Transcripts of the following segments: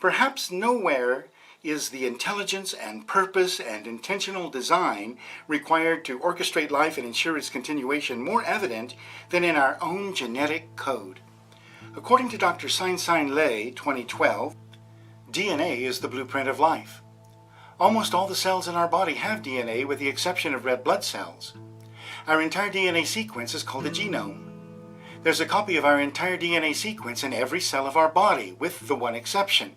Perhaps nowhere is the intelligence and purpose and intentional design required to orchestrate life and ensure its continuation more evident than in our own genetic code. According to Dr. Sein Lei, 2012, DNA is the blueprint of life. Almost all the cells in our body have DNA with the exception of red blood cells. Our entire DNA sequence is called a genome. There's a copy of our entire DNA sequence in every cell of our body, with the one exception.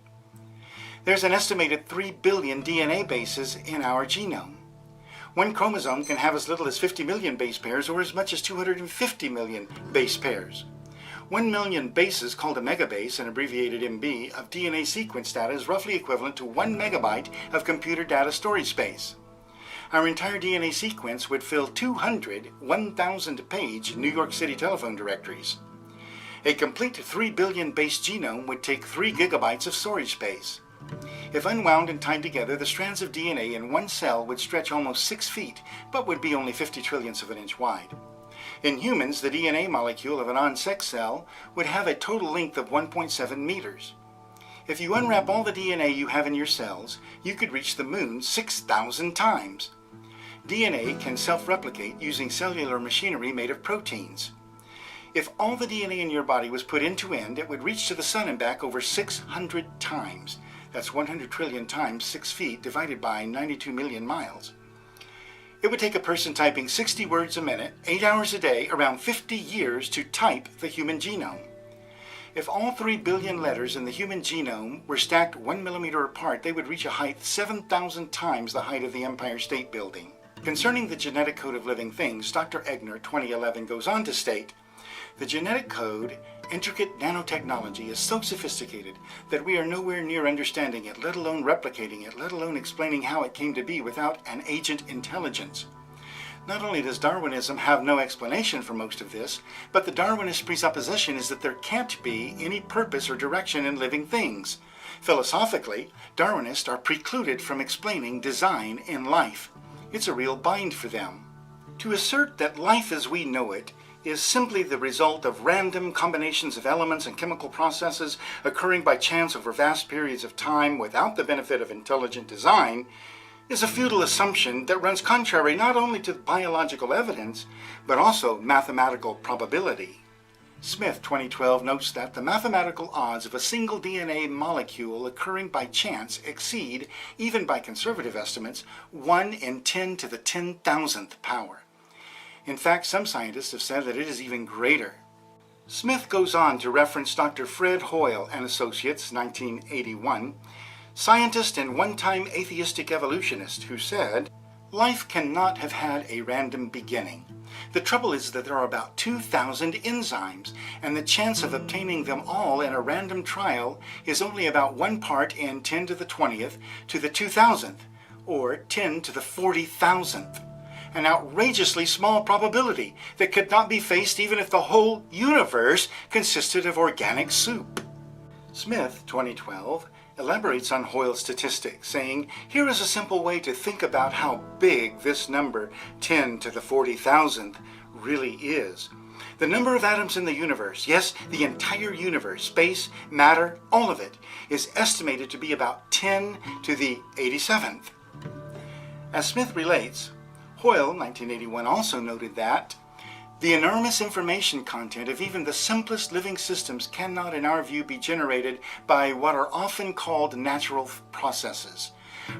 There's an estimated 3 billion DNA bases in our genome. One chromosome can have as little as 50 million base pairs or as much as 250 million base pairs. 1 million bases, called a megabase, an abbreviated MB, of DNA sequence data is roughly equivalent to 1 megabyte of computer data storage space. Our entire DNA sequence would fill 200 1,000-page New York City telephone directories. A complete 3 billion base genome would take 3 gigabytes of storage space. If unwound and tied together, the strands of DNA in one cell would stretch almost 6 feet, but would be only 50 trillionths of an inch wide. In humans, the DNA molecule of a non-sex cell would have a total length of 1.7 meters. If you unwrap all the DNA you have in your cells, you could reach the moon 6,000 times. DNA can self-replicate using cellular machinery made of proteins. If all the DNA in your body was put end to end, it would reach to the sun and back over 600 times. That's 100 trillion times 6 feet divided by 92 million miles. It would take a person typing 60 words a minute, 8 hours a day, around 50 years to type the human genome. If all 3 billion letters in the human genome were stacked 1 millimeter apart, they would reach a height 7,000 times the height of the Empire State Building. Concerning the genetic code of living things, Dr. Egner, 2011, goes on to state, "The genetic code, intricate nanotechnology, is so sophisticated that we are nowhere near understanding it, let alone replicating it, let alone explaining how it came to be without an agent intelligence." Not only does Darwinism have no explanation for most of this, but the Darwinist presupposition is that there can't be any purpose or direction in living things. Philosophically, Darwinists are precluded from explaining design in life. It's a real bind for them. To assert that life as we know it is simply the result of random combinations of elements and chemical processes occurring by chance over vast periods of time without the benefit of intelligent design is a futile assumption that runs contrary not only to biological evidence, but also mathematical probability. Smith, 2012, notes that the mathematical odds of a single DNA molecule occurring by chance exceed, even by conservative estimates, 1 in 10 to the 10,000th power. In fact, some scientists have said that it is even greater. Smith goes on to reference Dr. Fred Hoyle and Associates, 1981, scientist and one-time atheistic evolutionist, who said, "Life cannot have had a random beginning. The trouble is that there are about 2,000 enzymes, and the chance of obtaining them all in a random trial is only about 1 part in 10 to the 20th to the 2,000th, or 10 to the 40,000th. An outrageously small probability that could not be faced even if the whole universe consisted of organic soup." Smith, 2012, elaborates on Hoyle's statistics, saying, "Here is a simple way to think about how big this number, 10 to the 40,000th, really is. The number of atoms in the universe, yes, the entire universe, space, matter, all of it, is estimated to be about 10 to the 87th. As Smith relates, Hoyle, 1981, also noted that the enormous information content of even the simplest living systems cannot, in our view, be generated by what are often called natural processes.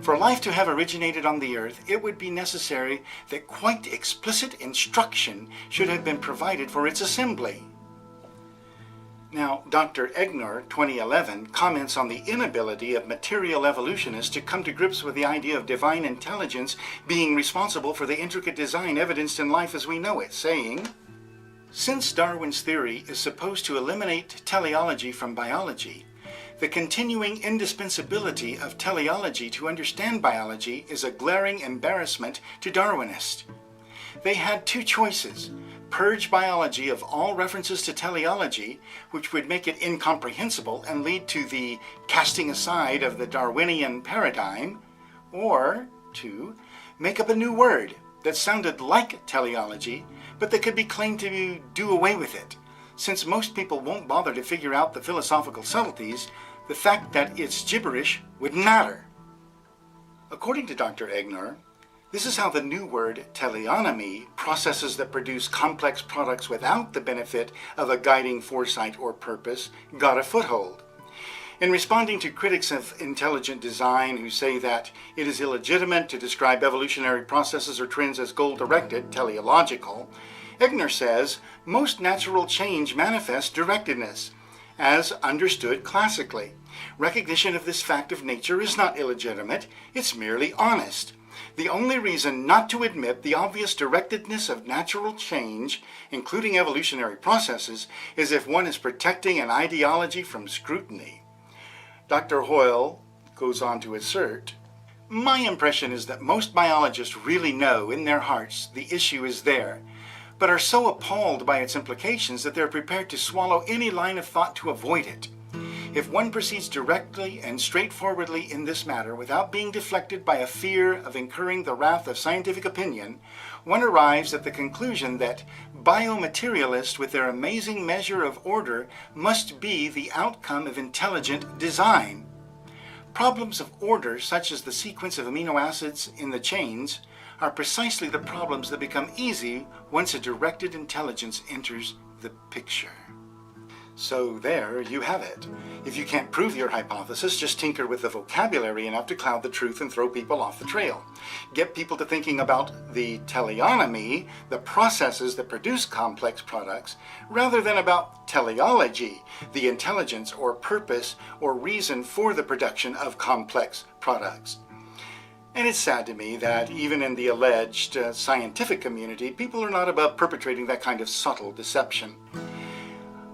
For life to have originated on the earth, it would be necessary that quite explicit instruction should have been provided for its assembly." Now, Dr. Egner, 2011, comments on the inability of material evolutionists to come to grips with the idea of divine intelligence being responsible for the intricate design evidenced in life as we know it, saying, "Since Darwin's theory is supposed to eliminate teleology from biology, the continuing indispensability of teleology to understand biology is a glaring embarrassment to Darwinists. They had 2 choices: purge biology of all references to teleology, which would make it incomprehensible and lead to the casting aside of the Darwinian paradigm, or 2, make up a new word that sounded like teleology, but that could be claimed to do away with it. Since most people won't bother to figure out the philosophical subtleties, the fact that it's gibberish would matter. According to Dr. Egnar, this is how the new word teleonomy, processes that produce complex products without the benefit of a guiding foresight or purpose, got a foothold. In responding to critics of intelligent design who say that it is illegitimate to describe evolutionary processes or trends as goal-directed, teleological, Egnar says most natural change manifests directedness, as understood classically. Recognition of this fact of nature is not illegitimate, it's merely honest. The only reason not to admit the obvious directedness of natural change, including evolutionary processes, is if one is protecting an ideology from scrutiny. Dr. Hoyle goes on to assert, "My impression is that most biologists really know in their hearts the issue is there, but are so appalled by its implications that they're prepared to swallow any line of thought to avoid it. If one proceeds directly and straightforwardly in this matter without being deflected by a fear of incurring the wrath of scientific opinion, one arrives at the conclusion that biomaterialists with their amazing measure of order must be the outcome of intelligent design. Problems of order, such as the sequence of amino acids in the chains, are precisely the problems that become easy once a directed intelligence enters the picture." So there you have it. If you can't prove your hypothesis, just tinker with the vocabulary enough to cloud the truth and throw people off the trail. Get people to thinking about the teleonomy, the processes that produce complex products, rather than about teleology, the intelligence or purpose or reason for the production of complex products. And it's sad to me that even in the alleged scientific community, people are not above perpetrating that kind of subtle deception.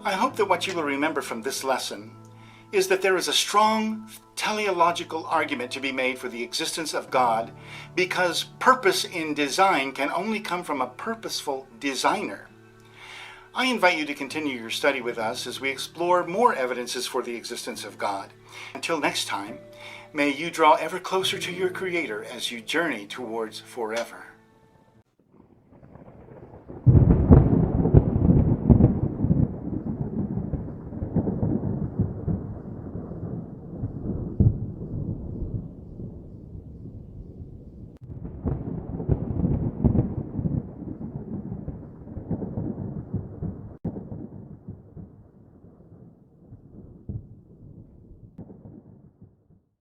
I hope that what you will remember from this lesson is that there is a strong teleological argument to be made for the existence of God, because purpose in design can only come from a purposeful designer. I invite you to continue your study with us as we explore more evidences for the existence of God. Until next time, may you draw ever closer to your Creator as you journey towards forever.